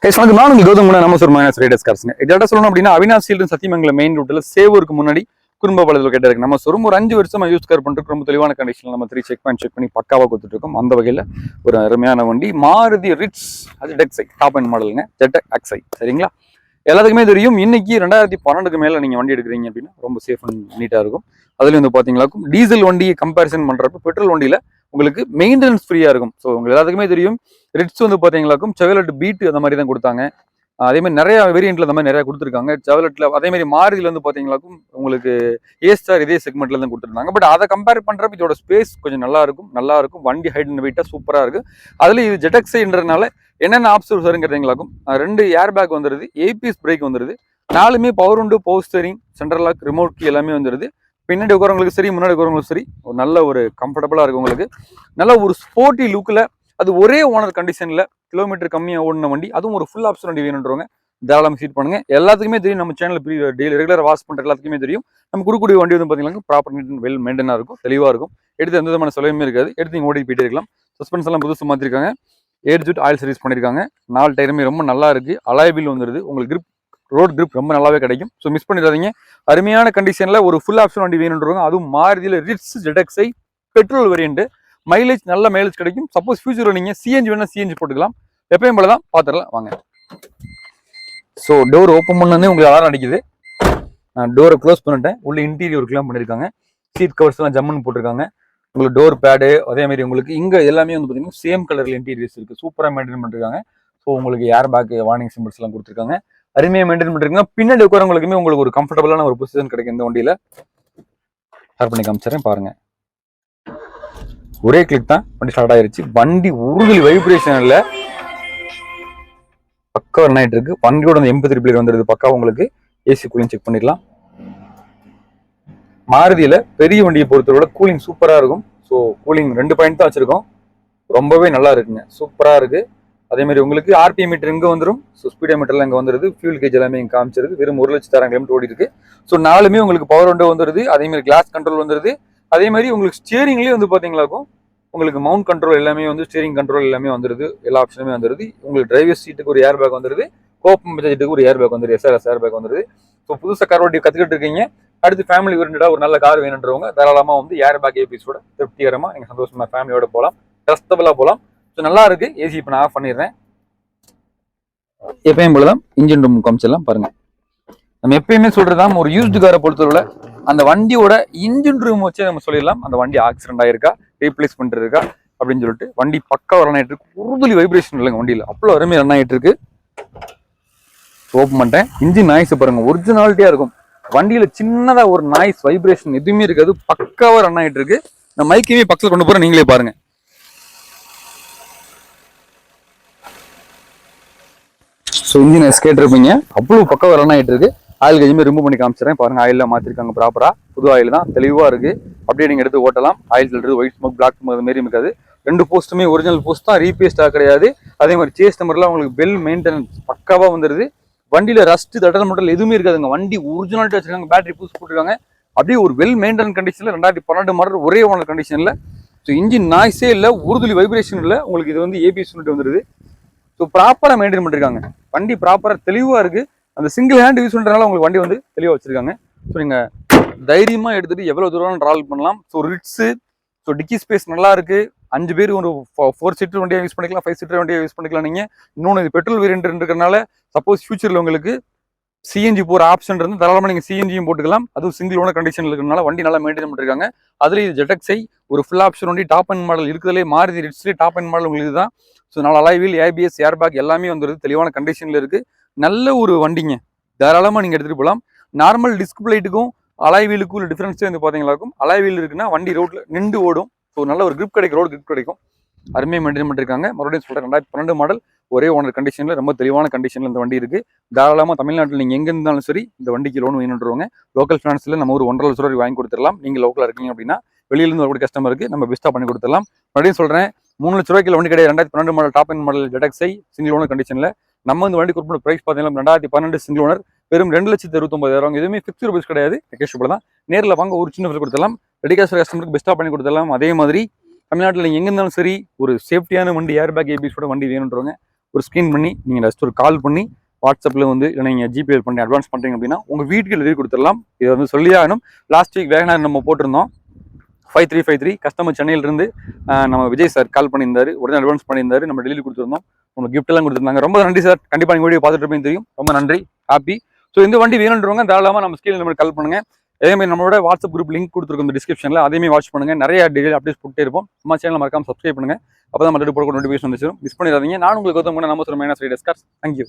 நானும் கௌதம் நம்ம ஒரு மைனஸ் ரேடர்ஸ் கார்ஸ்ங்க எக்ஸாக்டா சொல்லணும் அப்படின்னா அவினாசியிலிருந்து சத்தியமங்கலம் மெயின் ரூட்ல சேவூருக்கு முன்னாடி குடும்ப பாலத்தில் கேட்ட இருக்கு நம்ம ஒரு 5 வருஷமா யூஸ் கார் பண்ணிட்டு ரொம்ப தெளிவான கண்டிஷன் நம்ம 3 செக் பண்ணி பக்காவா கொடுத்துட்டு இருக்கோம். அந்த வகையில ஒரு அருமையான வண்டி Maruti Ritz Z top end மாடலுங்க ஜெட் எக்ஸை. சரிங்களா, எல்லாத்துக்குமே தெரியும். இன்னைக்கு 2012க்கு மேல நீங்க வண்டி எடுக்கிறீங்க அப்படின்னா ரொம்ப சேஃப் அண்ட் நீட்டா இருக்கும். அதுலயும் வந்து பாத்தீங்களா டீசல் வண்டியை கம்பேரிசன் பண்றப்ப பெட்ரோல் வண்டியில உங்களுக்கு மெயின்டெனன்ஸ் ஃப்ரீயா இருக்கும். ஸோ உங்களுக்கு எல்லாத்துக்குமே தெரியும் ரிட்ஸ் வந்து பாத்தீங்களாக்கும் செவலட் பீட் அந்த மாதிரி தான் கொடுத்தாங்க. அதே மாதிரி நிறைய வேரியன்ட்ல அந்த மாதிரி நிறைய கொடுத்துருக்காங்க. செவலட்ல அதே மாதிரி மாருதியில வந்து பாத்தீங்களாக்கும் உங்களுக்கு ஏஸ்டார் இதே செக்மெண்ட்ல தான் கொடுத்துருந்தாங்க. பட் அதை கம்பேர் பண்றப்ப இதோட ஸ்பேஸ் கொஞ்சம் நல்லா இருக்கும். வண்டி ஹைட் அண்ட் வெயிட்டா சூப்பரா இருக்கு. அதுல இது ஜெட்டக்ஸைன்றதுனால என்னென்ன ஆப்ஷன்ஸ் வருங்கிறீங்களாக்கும் 2 ஏர் பேக் வந்துருது, ஏபிஎஸ் பிரேக் வந்துருது, 4மே பவர் உண்டு, power steering, central lock, remote key எல்லாமே வந்துருது. பின்னாடி உட்காரவங்களுக்கு சரி, முன்னாடி உட்காரவங்களுக்கு சரி, ஒரு நல்ல ஒரு கம்ஃபர்டபுளா இருக்கும். உங்களுக்கு நல்ல ஒரு ஸ்போர்ட்டி லுக்ல, அது ஒரே ஓனர் கண்டிஷன்ல கிலோமீட்டர் கம்மியா ஓடின வண்டி, அதுவும் ஒரு ஃபுல் ஆப்ஷன் வண்டி வேணுன்றவங்க தாராளமாக சீட் பண்ணுங்க. எல்லாத்துக்குமே தெரியும், நம்ம சேனல் டெய்லி ரெகுலர் வாஷ் பண்ற எல்லாத்துக்குமே தெரியும். நம்ம கொடுக்கக்கூடிய வண்டி வந்து பாத்தீங்கன்னா ப்ராப்பர் நீட் அண்ட் வெல் மெயின்டெனா இருக்கும், தெளிவா இருக்கும். எடுத்து எந்த விதமான செலவுமே இருக்காது. எடுத்து நீங்க ஓடி போயிட்டே இருக்கலாம். சஸ்பென்ஸ் எல்லாம் புதுசு மாத்திருக்காங்க. ஏர்ஜூட் ஆயில் சர்வீஸ் பண்ணிருக்காங்க. 4 டயருமே ரொம்ப நல்லா இருக்கு. அலாய் வீல் வந்துருது. உங்களுக்கு கிரிப், ரோட் கிரிப் ரொம்ப நல்லாவே கிடைக்கும். ஸோ மிஸ் பண்ணிடாதீங்க. அருமையான கண்டிஷன்ல ஒரு ஃபுல் ஆப்ஷன் வண்டி வேணுன்றவங்க, அதுவும் மாருதியில ரிட்ஸ் ஜெட்எக்ஸை பெட்ரோல் வேரியன்ட், மைலேஜ் நல்ல மைலேஜ் கிடைக்கும். சப்போஸ் ஃபியூச்சர்ல நீங்க சிஎன்ஜி வேணா சிஎன்ஜி போட்டுக்கலாம். எப்பயும் போலதான் பாத்துடலாம் வாங்க. ஸோ டோர் ஓப்பன் பண்ணே உங்களுக்கு அலாரம் அடிக்குது. நான் டோரை க்ளோஸ் பண்ணிட்டேன். உள்ள இன்டீரியருக்குலாம் பண்ணிருக்காங்க. சீட் கவர்ஸ் எல்லாம் ஜம்முன்னு போட்டிருக்காங்க. உங்களுக்கு டோர் பேடு அதே மாதிரி உங்களுக்கு இங்க எல்லாமே வந்து பாத்தீங்கன்னா சேம் கலர்ல இன்டீரியர்ஸ் இருக்கு. சூப்பரா மெயின்டைன் பண்ணிருக்காங்க. ஸோ உங்களுக்கு ஏர் பேக், வார்னிங் சிம்பிள்ஸ் எல்லாம் கொடுத்துருக்காங்க. அருமையா மெயின்டைன் பண்ணிருக்காங்க. பின்னாடி உட்காரவங்களுக்குமே உங்களுக்கு ஒரு கம்ஃபர்டபுளான ஒரு பொசிஷன் கிடைக்கும் இந்த வண்டியில. ஸ்டார்ட் பண்ணி காமிச்சிடறேன் பாருங்க. ஒரே கிளிக் தான் வண்டி ஸ்டார்ட் ஆயிருச்சு. வண்டி உறுதி வைப்ரேஷன் இல்ல, பக்கா ரன் ஆயிட்டு இருக்கு. வண்டியோட எம்பத்தி பிளேயர் வந்துருது. பக்கா உங்களுக்கு ஏசி கூலிங் செக் பண்ணிடலாம். மாருதியில பெரிய வண்டியை பொறுத்தவரை கூலிங் சூப்பரா இருக்கும். ஸோ கூலிங் 2 பாயிண்ட் தான் வச்சிருக்கோம். ரொம்பவே நல்லா இருக்குங்க, சூப்பரா இருக்கு. அதே மாதிரி உங்களுக்கு ஆர்பிஎம் மீட்டர் இங்க வந்துடும். ஸோ ஸ்பீடோ மீட்டர்லாம் இங்க வந்துருது. ஃபியூல் கேஜ் எல்லாமே இங்க காமிச்சிருது. வெறும் 1,06,000 கிலோமீட்டர் ஓடி இருக்கு. ஸோ 4மே உங்களுக்கு பவர் விண்டோ வந்துருது. அதே மாதிரி கிளாஸ் கண்ட்ரோல் வந்துருது. அதே மாதிரி உங்களுக்கு ஸ்டியரிங்லயே வந்து பாத்தீங்களாக்கும் உங்களுக்கு மவுண்ட் கண்ட்ரோல் எல்லாமே வந்து ஸ்டியரிங் கண்ட்ரோல் எல்லாமே வந்துருது. எல்லா ஆப்ஷனுமே வந்துருது. உங்களுக்கு டிரைவர் சீட்டுக்கு ஒரு ஏர் பேக் வந்துருது. கோப்பம் பட்ஜெட்டுக்கு ஒரு ஏர் பேக் வந்துருது. எஸ்ஆர்எஸ் ஏர் பேக் வந்துருது. ஸோ புதுசாக கார் ஓட்டி கத்துக்கிட்டு இருக்கீங்க, அடுத்து ஃபேமிலி ஓரியன்டா ஒரு நல்ல கார் வேணுன்றவங்க தாராளமா வந்து ஏர் பேக் ஏபிஎஸோட திருப்திகரமா நீங்க சந்தோஷமா ஃபேமிலியோட போகலாம், ட்ரஸ்டபிளா போகலாம். ஸோ நல்லா இருக்கு. ஏசி இப்போ நான் ஆஃப் பண்ணிடுறேன். எப்பயும் போலதான் இன்ஜின் ரூம் காமிச்சிடலாம் பாருங்க. நம்ம எப்பயுமே சொல்றதுதான், ஒரு யூஸ்டு காரை பொறுத்தவரை அந்த வண்டியோட இன்ஜின் ரூம் வச்சு நம்ம சொல்லிடலாம் அந்த வண்டி ஆக்சிடென்ட் ஆயிருக்கா, ரீப்ளேஸ்மெண்ட் இருக்கா அப்படின்னு சொல்லிட்டு. வண்டி பக்கா ரன் ஆயிட்டு இருக்கு. உறுதுளி வைப்ரேஷன் இல்லைங்க வண்டியில, அவ்வளோ அருமையா ரன் ஆயிட்டு இருக்கு. ஓப்பன் பண்ணிட்டேன். இன்ஜின் நாய்ஸ் பாருங்க, ஒரிஜினாலிட்டியா இருக்கும். வண்டியில சின்னதா ஒரு நாய்ஸ் வைப்ரேஷன் எதுவுமே இருக்காது. பக்காவா ரன் ஆயிட்டு இருக்கு. நான் மைக்கையுமே பக்கத்துல கொண்டு போறேன், நீங்களே பாருங்க. ஸோ இன்ஜின் கேட்டிருப்பீங்க, அவ்வளவு பக்கம் ரன் ஆயிட்டு இருக்கு. ஆயில் கஜிமே ரிமூவ் பண்ணி காமிச்சிடறேன் பாருங்க. ஆயிலாம் மாத்திருக்காங்க ப்ராப்பரா, புது ஆயில் தான், தெளிவா இருக்கு. அப்படியே நீங்க எடுத்து ஓட்டலாம். ஆயில் சொல்றது ஒயிட் ஸ்மோக், பிளாக் ஸ்மோக் அது மாதிரி இருக்காது. 2 போஸ்ட்டுமே ஒரிஜினல் போஸ்ட் தான், ரீபேஸ்டா கிடையாது. அதே மாதிரி சேஸ் நம்பர்லாம் உங்களுக்கு பெல் மெயின்டெனன்ஸ் பக்காவா வந்துருது. வண்டியில ரஸ்ட் தட்டல் மட்டும் எதுவுமே இருக்காதுங்க. வண்டி ஒரிஜினாலிட்டி வச்சிருக்காங்க. பேட்டரி புதுசு போட்டுருக்காங்க. அப்படியே ஒரு வெல் மெயின்டைன் கண்டிஷன்ல 2012 மாடல் ஒரே ஓனர் கண்டிஷன்ல. ஸோ இன்ஜின் நாய்ஸே இல்லை, உறுதுளி வைப்ரேஷன் இல்லை. உங்களுக்கு இது வந்து ஏபிஎஸ் யூனிட் வந்துருது. ஸோ ப்ராப்பரா மெயின்டைன் பண்ணிருக்காங்க. வண்டி ப்ராப்பரா தெளிவா இருக்கு. அந்த சிங்கிள் ஹேண்ட் யூஸ் பண்றதுனால உங்களுக்கு வண்டி வந்து தெளிவா வச்சிருக்காங்க. ஸோ நீங்க தைரியமா எடுத்துட்டு எவ்வளவு தூரம் டிராவல் பண்ணலாம். ஸோ ரிட்ஸ், ஸோ டிக்கி ஸ்பேஸ் நல்லா இருக்கு. 5 பேர் ஒரு 4 சீட்டர் வண்டியா யூஸ் பண்ணிக்கலாம், 5 சீட்டர் வண்டியா யூஸ் பண்ணிக்கலாம். நீங்க இன்னொன்று இது பெட்ரோல் வேரியன்ட் இருக்கிறதுனால சப்போஸ் ஃபியூச்சர்ல உங்களுக்கு சிஎன்ஜி போற ஆப்ஷன் இருந்து தாராளமா நீங்க சிஎன்ஜியும் போட்டுக்கலாம். அதுவும் சிங்கிள் ஓனர் கண்டிஷன்ல இருக்கிறதுனால வண்டி நல்லா மெயின்டைன் பண்ணிருக்காங்க. அதுல இது ஜெட்எக்ஸை ஒரு ஃபுல் ஆப்ஷன் வண்டி, டாப் அண்ட் மாடல் இருக்கிறதுலே மாருதி ரிட்ஸ்லேயே டாப் அண்ட் மாடல் உங்களுக்கு தான். So 4 alloy wheel, ABS, air bag எல்லாமே வந்துருது. தெளிவான கண்டிஷன்ல இருக்கு. நல்ல ஒரு வண்டிங்க, தாராளமா நீங்க எடுத்துட்டு போகலாம். நார்மல் டிஸ்க் பிளேட்டுக்கும் அலாய் வீலுக்கும் உள்ள டிஃபரன்ஸே வந்து பாத்தீங்களாக்கும், அலாய் வீல் இருக்குன்னா வண்டி ரோட்ல நின்று ஓடும். ஸோ நல்ல ஒரு கிரிப் கிடைக்கும், ரோடு கிரிப் கிடைக்கும். அருமையாக மெயின்டைன் பண்ணிருக்காங்க. மறுபடியும் சொல்றேன், 2012 மாடல் ஒரே ஓனர் கண்டிஷன்ல, ரொம்ப தெளிவான கண்டிஷன்ல இந்த வண்டி இருக்கு. தாராளமா தமிழ்நாட்டில் நீங்க எங்க இருந்தாலும் சரி இந்த வண்டிக்கு லோன் வேணுன்றவங்க லோக்கல் ஃபினான்ஸ்ல நம்ம ஒரு 1.5 லட்ச ரூபாய் வாங்கி கொடுத்துடலாம். நீங்க லோக்கலா இருக்கீங்க அப்படின்னா வெளியில இருந்து வரக்கூடிய கஸ்டமருக்கு நம்ம பெஸ்ட்டா பண்ணி கொடுத்துடலாம். மறுபடியும் சொல்றேன், 3 லட்ச ரூபாய்க்கு வண்டி கிடையாது. 2012 மாடல் டாப் அண்ட் மாடல் ஜெட்எக்ஸை சிங்கிள் ஓனர் கண்டிஷன்ல. நம்ம இந்த வண்டி கொடுத்த பிரைஸ் பார்த்தீங்கன்னா 2012 சிங்கிள் ஓனர் வெறும் 2,69,000. எதுவுமே ஃபிக்ஸ்டு ரூபீஸ் கிடையாது, நெகோஷியபிள் தான். நேரில் வாங்க, ஒரு சின்ன கொடுத்துடலாம். ரெடி கேஷ் கஸ்டமருக்கு பெஸ்ட்டா பண்ணி கொடுத்துடலாம். அதே மாதிரி தமிழ்நாட்டில் நீங்கள் எங்கே இருந்தாலும் சரி ஒரு சேஃப்டியான வண்டி, ஏர் பேக் ஏபிஎஸோட வண்டி வேணுன்றவங்க ஒரு ஸ்க்ரீன் பண்ணி நீங்கள் ஜஸ்ட் ஒரு கால் பண்ணி வாட்ஸ்அப்பில் வந்து இல்லை நீங்கள் ஜிபே பண்ணி அட்வான்ஸ் பண்ணுறீங்க அப்படின்னா உங்கள் வீட்டுக்கு எழுதி கொடுத்துடலாம். இதை வந்து சொல்லியே ஆகணும். லாஸ்ட் வீக் வேகனார் நம்ம போட்டிருந்தோம் 5353 கஸ்டமர் சென்னையிலிருந்து நம்ம விஜய் சார் கால் பண்ணியிருந்தாரு, உடனே அட்வான்ஸ் பண்ணியிருந்தாரு, நம்ம டெலிவரி கொடுத்துருந்தோம், உங்களுக்கு கிஃப்ட் எல்லாம் கொடுத்துருந்தாங்க. ரொம்ப நன்றி சார். கண்டிப்பாக நீங்கள் வீடியோ பார்த்துட்டு இருப்பீங்க தெரியும். ரொம்ப நன்றி, ஹாப்பி. ஸோ இந்த வண்டி வேணுன்றவங்க தாராளமாக நம்ம ஸ்கீல் நம்பருக்கு கால் பண்ணுங்க. அதேமாதிரி நம்மளோட வாட்ஸ்அப் குரூப் லிங்க் கொடுத்துருக்கோம் இந்த டிஸ்கிரிப்ஷனில், அதையுமே வாட்ச் பண்ணுங்க. நிறைய டெய்லி அப்டேட் போட்டே இருப்போம். நம்ம சேனல் மறக்காம சப்ஸ்கிரைப் பண்ணுங்க. அப்போ தான் மறுபடியும் போட நோட்டிஃபிகேஷன் வந்துச்சிடும். மிஸ் பண்ணிடாதீங்க. நான் உங்களுக்கு நம்ம மைனஸ் ரைடர்ஸ் கார்ஸ். தேங்க்யூ.